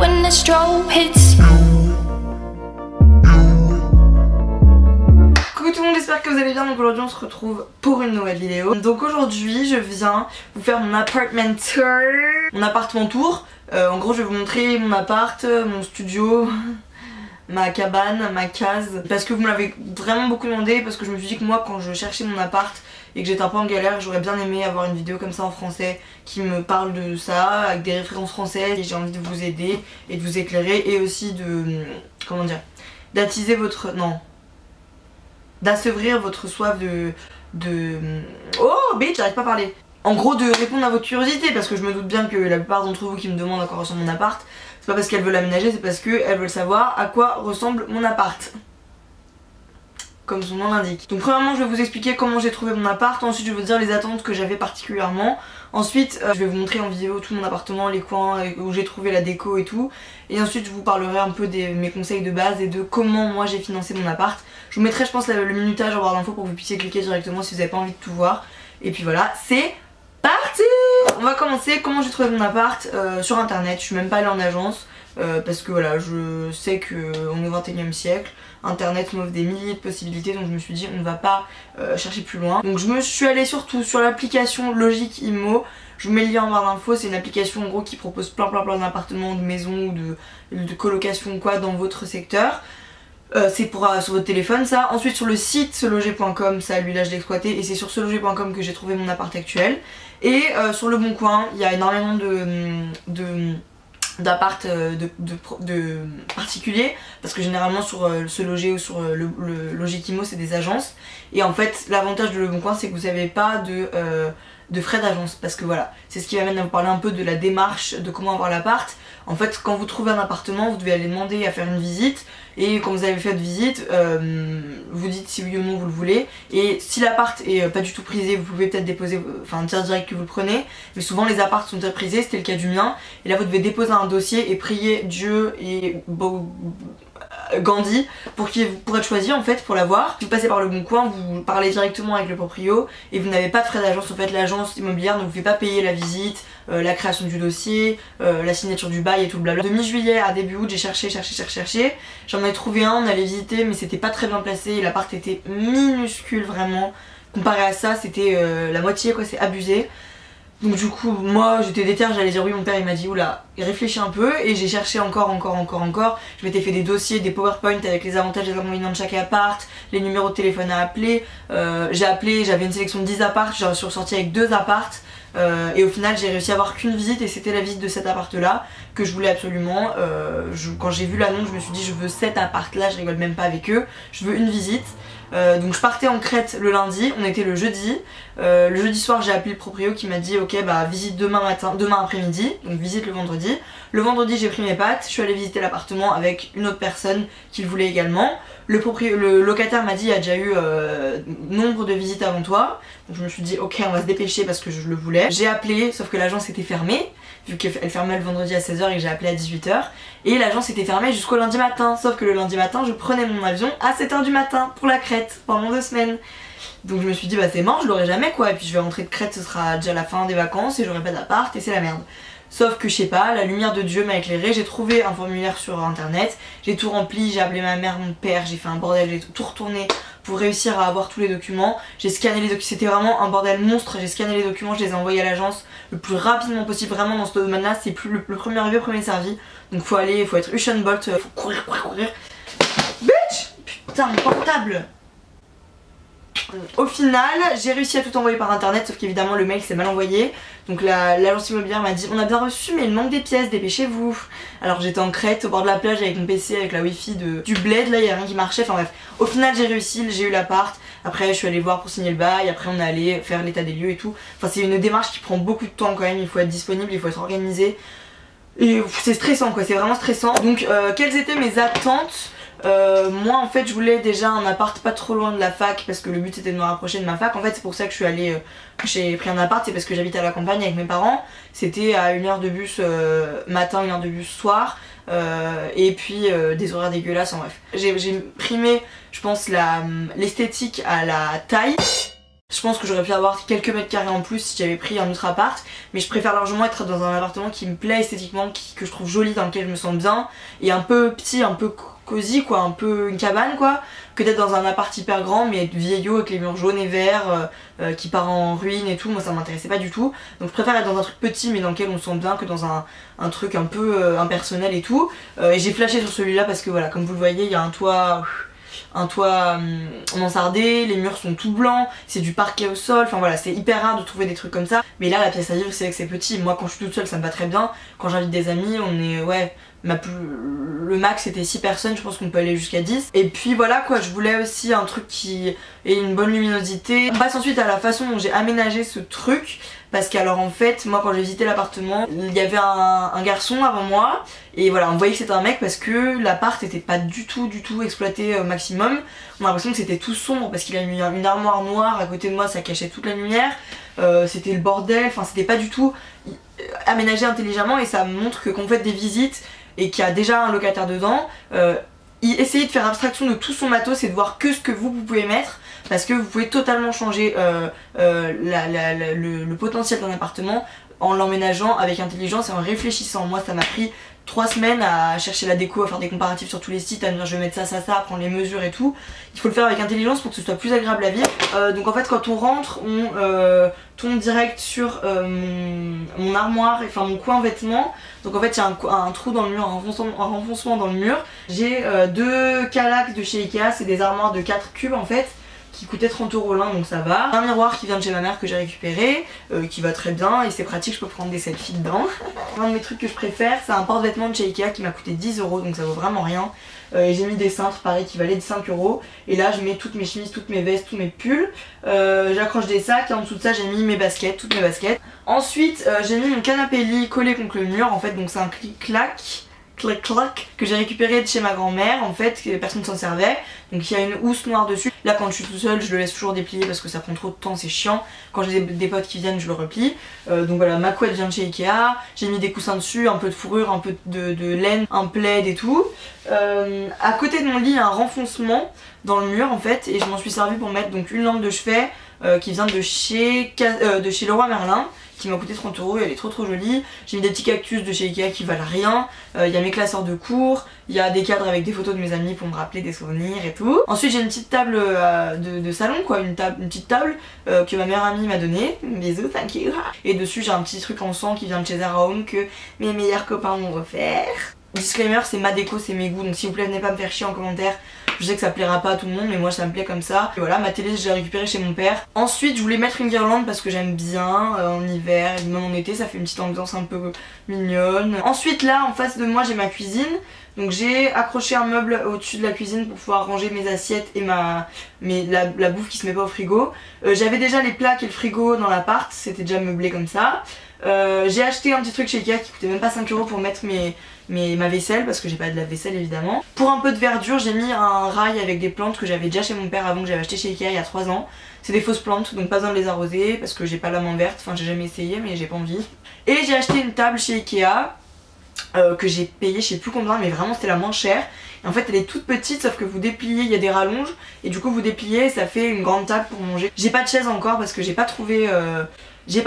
when the strobe hits. Coucou tout le monde, j'espère que vous allez bien. Donc aujourd'hui on se retrouve pour une nouvelle vidéo. Donc aujourd'hui je viens vous faire mon apartment tour. Mon appartement tour. En gros je vais vous montrer mon appart, mon studio, ma cabane, ma case. Parce que vous me l'avez vraiment beaucoup demandé. Parce que je me suis dit que moi quand je cherchais mon appart et que j'étais un peu en galère, j'aurais bien aimé avoir une vidéo comme ça en français qui me parle de ça, avec des références françaises. Et j'ai envie de vous aider et de vous éclairer. Et aussi de... comment dire, d'attiser votre... non, d'assouvir votre soif de... Oh bitch, j'arrive pas à parler. En gros de répondre à votre curiosité, parce que je me doute bien que la plupart d'entre vous qui me demandent à quoi ressemble mon appart, c'est pas parce qu'elles veulent aménager, c'est parce qu'elles veulent savoir à quoi ressemble mon appart. Comme son nom l'indique. Donc premièrement je vais vous expliquer comment j'ai trouvé mon appart, ensuite je vais vous dire les attentes que j'avais particulièrement, ensuite je vais vous montrer en vidéo tout mon appartement, les coins où j'ai trouvé la déco et tout, et ensuite je vous parlerai un peu de mes conseils de base et de comment moi j'ai financé mon appart. Je vous mettrai je pense le minutage en barre d'infos pour que vous puissiez cliquer directement si vous n'avez pas envie de tout voir. Et puis voilà, c'est parti. On va commencer comment j'ai trouvé mon appart sur internet, je suis même pas allée en agence. Parce que voilà, je sais qu'on est au 21e siècle, internet m'offre des milliers de possibilités, donc je me suis dit on ne va pas chercher plus loin. Donc je me suis allée surtout sur l'application Logic Immo, je vous mets le lien en barre d'infos, c'est une application en gros qui propose plein d'appartements, de maisons ou de colocations quoi dans votre secteur. C'est pour sur votre téléphone ça. Ensuite sur le site seloger.com, ça lui là je l'ai exploité et c'est sur seloger.com que j'ai trouvé mon appart actuel. Et sur le Bon Coin, il y a énormément d'appart de particuliers, parce que généralement sur Se Loger ou sur le Logic Immo c'est des agences, et en fait l'avantage de Le Bon Coin c'est que vous n'avez pas de frais d'agence, parce que voilà, c'est ce qui m'amène à vous parler un peu de la démarche de comment avoir l'appart. En fait quand vous trouvez un appartement vous devez aller demander à faire une visite, et quand vous avez fait de visite vous dites si oui ou non vous le voulez, et si l'appart est pas du tout prisé vous pouvez peut-être déposer, enfin dire direct que vous le prenez, mais souvent les apparts sont très prisés, c'était le cas du mien, et là vous devez déposer un dossier et prier Dieu et Gandhi pour être choisi en fait, pour l'avoir. Si vous passez par Le Bon Coin, vous parlez directement avec le proprio et vous n'avez pas de frais d'agence. En fait l'agence immobilière ne vous fait pas payer la visite, la création du dossier, la signature du bail et tout le blabla. De mi-juillet à début août j'ai cherché, j'en ai trouvé un, on allait visiter mais c'était pas très bien placé, l'appart était minuscule vraiment. Comparé à ça c'était la moitié quoi, c'est abusé. Donc du coup moi j'étais déter, j'allais dire oui, mon père il m'a dit oula réfléchis un peu, et j'ai cherché encore. Je m'étais fait des dossiers, des PowerPoint avec les avantages et les inconvénients de chaque appart, les numéros de téléphone à appeler. J'ai appelé, j'avais une sélection de 10 apparts, je suis ressortie avec 2 apparts. Et au final j'ai réussi à avoir qu'une visite, et c'était la visite de cet appart là que je voulais absolument. Quand j'ai vu l'annonce je me suis dit je veux cet appart là, je rigole même pas avec eux, je veux une visite. Donc je partais en Crète le lundi, on était le jeudi. Le jeudi soir j'ai appelé le proprio qui m'a dit ok bah visite demain après-midi, donc visite le vendredi. Le vendredi j'ai pris mes pattes, je suis allée visiter l'appartement avec une autre personne qui le voulait également. Le locataire m'a dit il y a déjà eu nombre de visites avant toi, donc je me suis dit ok on va se dépêcher parce que je le voulais. J'ai appelé, sauf que l'agence était fermée vu qu'elle fermait le vendredi à 16h et que j'ai appelé à 18h, et l'agence était fermée jusqu'au lundi matin, sauf que le lundi matin je prenais mon avion à 7h du matin pour la Crète pendant 2 semaines. Donc je me suis dit bah c'est mort, je l'aurai jamais quoi, et puis je vais rentrer de Crète, ce sera déjà la fin des vacances et j'aurai pas d'appart et c'est la merde. Sauf que je sais pas, la lumière de Dieu m'a éclairé, j'ai trouvé un formulaire sur internet, j'ai tout rempli, j'ai appelé ma mère, mon père, j'ai fait un bordel, j'ai tout retourné pour réussir à avoir tous les documents. J'ai scanné les documents, c'était vraiment un bordel monstre, j'ai scanné les documents, je les ai envoyés à l'agence le plus rapidement possible. Vraiment dans ce domaine là c'est plus le premier arrivé, premier servi, donc faut aller, faut être Usain Bolt, faut courir. Bitch, putain mon portable. Au final j'ai réussi à tout envoyer par internet, sauf qu'évidemment le mail s'est mal envoyé. Donc l'agence immobilière m'a dit on a bien reçu mais il manque des pièces, dépêchez-vous. Alors j'étais en Crète au bord de la plage avec mon PC, avec la wifi du bled, là il y a rien qui marchait, enfin bref. Au final j'ai réussi, j'ai eu l'appart, après je suis allée voir pour signer le bail, après on est allé faire l'état des lieux et tout. Enfin c'est une démarche qui prend beaucoup de temps quand même, il faut être disponible, il faut être organisé. Et c'est stressant quoi, c'est vraiment stressant. Donc quelles étaient mes attentes? Moi en fait je voulais déjà un appart pas trop loin de la fac, parce que le but c'était de me rapprocher de ma fac. En fait c'est pour ça que je suis allée, j'ai pris un appart, c'est parce que j'habite à la campagne avec mes parents. C'était à 1 heure de bus matin, 1 heure de bus soir, et puis des horaires dégueulasses, en bref. J'ai primé je pense l'esthétique à la taille. Je pense que j'aurais pu avoir quelques mètres carrés en plus si j'avais pris un autre appart, mais je préfère largement être dans un appartement qui me plaît esthétiquement, que je trouve joli, dans lequel je me sens bien, et un peu petit, un peu cosy quoi, un peu une cabane quoi, que d'être dans un appart hyper grand mais vieillot avec les murs jaunes et verts qui part en ruine et tout. Moi ça m'intéressait pas du tout, donc je préfère être dans un truc petit mais dans lequel on se sent bien que dans un truc un peu impersonnel et tout. Et j'ai flashé sur celui-là parce que voilà, comme vous le voyez, il y a un toit mansardé, les murs sont tout blancs, c'est du parquet au sol, enfin voilà, c'est hyper rare de trouver des trucs comme ça. Mais là la pièce à vivre c'est que c'est petit, moi quand je suis toute seule ça me va très bien, quand j'invite des amis on est ouais, le max c'était 6 personnes, je pense qu'on peut aller jusqu'à 10. Et puis voilà quoi, je voulais aussi un truc qui ait une bonne luminosité. On passe ensuite à la façon dont j'ai aménagé ce truc. Parce qu'alors en fait, moi quand j'ai visité l'appartement, il y avait un garçon avant moi. Et voilà, on voyait que c'était un mec parce que l'appart était pas du tout exploité au maximum. On a l'impression que c'était tout sombre parce qu'il a mis une armoire noire à côté de moi, ça cachait toute la lumière. C'était le bordel, enfin c'était pas du tout aménagé intelligemment. Et ça montre que quand vous faites des visites et qu'il y a déjà un locataire dedans, essayez de faire abstraction de tout son matos et de voir que ce que vous pouvez mettre, parce que vous pouvez totalement changer le potentiel d'un appartement en l'emménageant avec intelligence et en réfléchissant. Moi ça m'a pris 3 semaines à chercher la déco, à faire des comparatifs sur tous les sites, à me dire je vais mettre ça, à prendre les mesures et tout. Il faut le faire avec intelligence pour que ce soit plus agréable à vivre. Donc en fait quand on rentre, on tombe direct sur mon armoire, enfin mon coin vêtements. Donc en fait il y a un trou dans le mur, un renfoncement dans le mur. J'ai 2 calax de chez Ikea, c'est des armoires de 4 cubes en fait, qui coûtait 30 € l'un, donc ça va. Un miroir qui vient de chez ma mère que j'ai récupéré, qui va très bien et c'est pratique, je peux prendre des selfies dedans. Un de mes trucs que je préfère, c'est un porte-vêtements de chez Ikea qui m'a coûté 10 €, donc ça vaut vraiment rien. Et j'ai mis des cintres pareil qui valaient 5 €. Et là je mets toutes mes chemises, toutes mes vestes, tous mes pulls. J'accroche des sacs et en dessous de ça j'ai mis mes baskets, toutes mes baskets. Ensuite j'ai mis mon canapé lit collé contre le mur en fait, donc c'est un clic-clac que j'ai récupéré de chez ma grand-mère en fait, que personne s'en servait. Donc il y a une housse noire dessus. Là quand je suis toute seule je le laisse toujours déplier parce que ça prend trop de temps, c'est chiant. Quand j'ai des potes qui viennent je le replie. Donc voilà, ma couette vient de chez Ikea. J'ai mis des coussins dessus, un peu de fourrure, un peu de laine, un plaid et tout. À côté de mon lit il y a un renfoncement dans le mur en fait, et je m'en suis servi pour mettre donc une lampe de chevet qui vient de chez Leroy Merlin, qui m'a coûté 30 €, et elle est trop jolie. J'ai mis des petits cactus de chez Ikea qui valent rien. Il y a mes classeurs de cours, il y a des cadres avec des photos de mes amis pour me rappeler des souvenirs et tout. Ensuite j'ai une petite table de salon quoi, une petite table que ma meilleure amie m'a donnée. Bisous, thank you. Et dessus j'ai un petit truc en sang qui vient de chez Zara Home que mes meilleurs copains m'ont offert. Disclaimer, c'est ma déco, c'est mes goûts, donc s'il vous plaît venez pas me faire chier en commentaire. Je sais que ça plaira pas à tout le monde mais moi ça me plaît comme ça. Et voilà, ma télé je l'ai récupérée chez mon père. Ensuite je voulais mettre une guirlande parce que j'aime bien en hiver et même en été, ça fait une petite ambiance un peu mignonne. Ensuite là en face de moi j'ai ma cuisine. Donc j'ai accroché un meuble au-dessus de la cuisine pour pouvoir ranger mes assiettes et la bouffe qui se met pas au frigo. J'avais déjà les plaques et le frigo dans l'appart, c'était déjà meublé comme ça. J'ai acheté un petit truc chez Ikea qui coûtait même pas 5 € pour mettre ma vaisselle parce que j'ai pas de lave-vaisselle évidemment. Pour un peu de verdure j'ai mis un rail avec des plantes que j'avais déjà chez mon père avant, que j'avais acheté chez Ikea il y a 3 ans. C'est des fausses plantes donc pas besoin de les arroser parce que j'ai pas la main verte, enfin j'ai jamais essayé mais j'ai pas envie. Et j'ai acheté une table chez Ikea que j'ai payé je sais plus combien mais vraiment c'était la moins chère. Et en fait elle est toute petite sauf que vous dépliez, il y a des rallonges et du coup vous dépliez et ça fait une grande table pour manger. J'ai pas de chaise encore parce que j'en ai pas trouvé. J'ai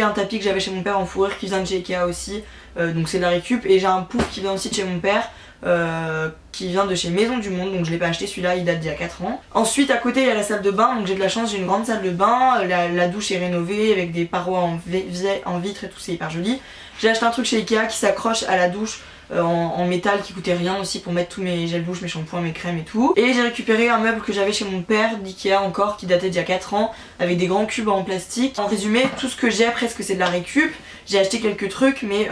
un tapis que j'avais chez mon père en fourrure qui vient de chez Ikea aussi, donc c'est de la récup. Et j'ai un pouf qui vient aussi de chez mon père qui vient de chez Maison du Monde, donc je l'ai pas acheté, celui-là il date d'il y a 4 ans. Ensuite à côté il y a la salle de bain, donc j'ai de la chance, j'ai une grande salle de bain, la douche est rénovée avec des parois en vitre et tout, c'est hyper joli. J'ai acheté un truc chez Ikea qui s'accroche à la douche en métal qui coûtait rien aussi pour mettre tous mes gels douche, mes shampoings, mes crèmes et tout. Et j'ai récupéré un meuble que j'avais chez mon père d'Ikea encore qui datait d'il y a 4 ans avec des grands cubes en plastique. En résumé, tout ce que j'ai presque c'est de la récup. J'ai acheté quelques trucs mais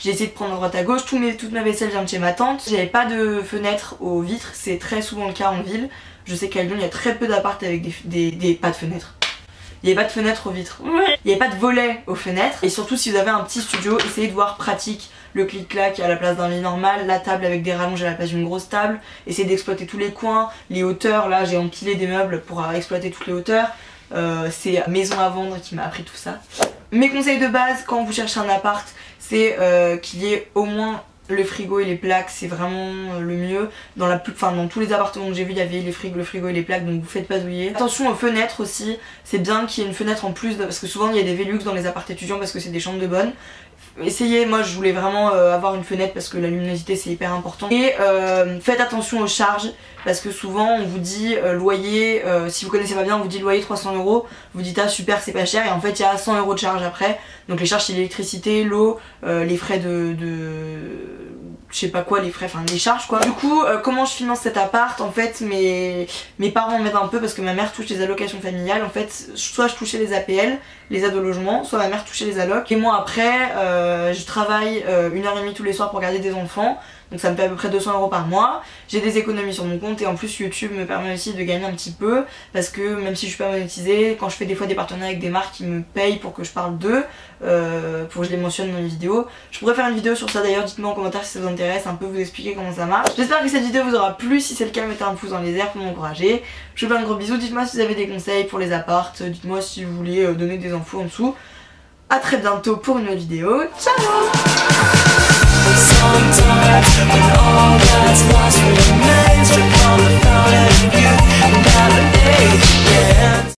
j'ai essayé de prendre à droite à gauche. Toute ma vaisselle vient de chez ma tante. J'avais pas de fenêtre aux vitres, c'est très souvent le cas en ville. Je sais qu'à Lyon il y a très peu d'appart avec pas de fenêtres. Il n'y avait pas de fenêtre aux vitres. Il n'y avait pas de volet aux fenêtres. Et surtout si vous avez un petit studio, essayez de voir pratique. Le clic-clac à la place d'un lit normal, la table avec des rallonges à la place d'une grosse table. Essayez d'exploiter tous les coins, les hauteurs. Là j'ai empilé des meubles pour exploiter toutes les hauteurs. C'est Maison à vendre qui m'a appris tout ça. Mes conseils de base quand vous cherchez un appart, c'est qu'il y ait au moins le frigo et les plaques c'est vraiment le mieux. Dans tous les appartements que j'ai vu il y avait le frigo et les plaques, donc vous faites pas douiller. Attention aux fenêtres aussi, c'est bien qu'il y ait une fenêtre en plus parce que souvent il y a des Velux dans les appartements étudiants parce que c'est des chambres de bonne. Essayez, moi je voulais vraiment avoir une fenêtre parce que la luminosité c'est hyper important. Et faites attention aux charges parce que souvent on vous dit loyer, si vous connaissez pas bien on vous dit loyer 300 €, vous dites ah super c'est pas cher et en fait il y a 100 € de charge après. Donc les charges c'est l'électricité, l'eau, les frais de je sais pas quoi, les frais, enfin les charges quoi. Du coup comment je finance cet appart, en fait mes parents m'aident un peu parce que ma mère touche les allocations familiales. En fait soit je touchais les APL, les aides au logement, soit ma mère touchait les allocs. Et moi après je travaille 1h30 tous les soirs pour garder des enfants. Donc ça me fait à peu près 200 € par mois. J'ai des économies sur mon compte et en plus YouTube me permet aussi de gagner un petit peu parce que même si je suis pas monétisée, quand je fais des fois des partenariats avec des marques qui me payent pour que je parle d'eux, pour que je les mentionne dans les vidéos. Je pourrais faire une vidéo sur ça d'ailleurs, dites-moi en commentaire si ça vous intéresse, un peu vous expliquer comment ça marche. J'espère que cette vidéo vous aura plu, si c'est le cas mettez un pouce dans les airs pour m'encourager. Je vous fais un gros bisou, dites-moi si vous avez des conseils pour les apparts, dites-moi si vous voulez donner des infos en dessous. A très bientôt pour une nouvelle vidéo, ciao.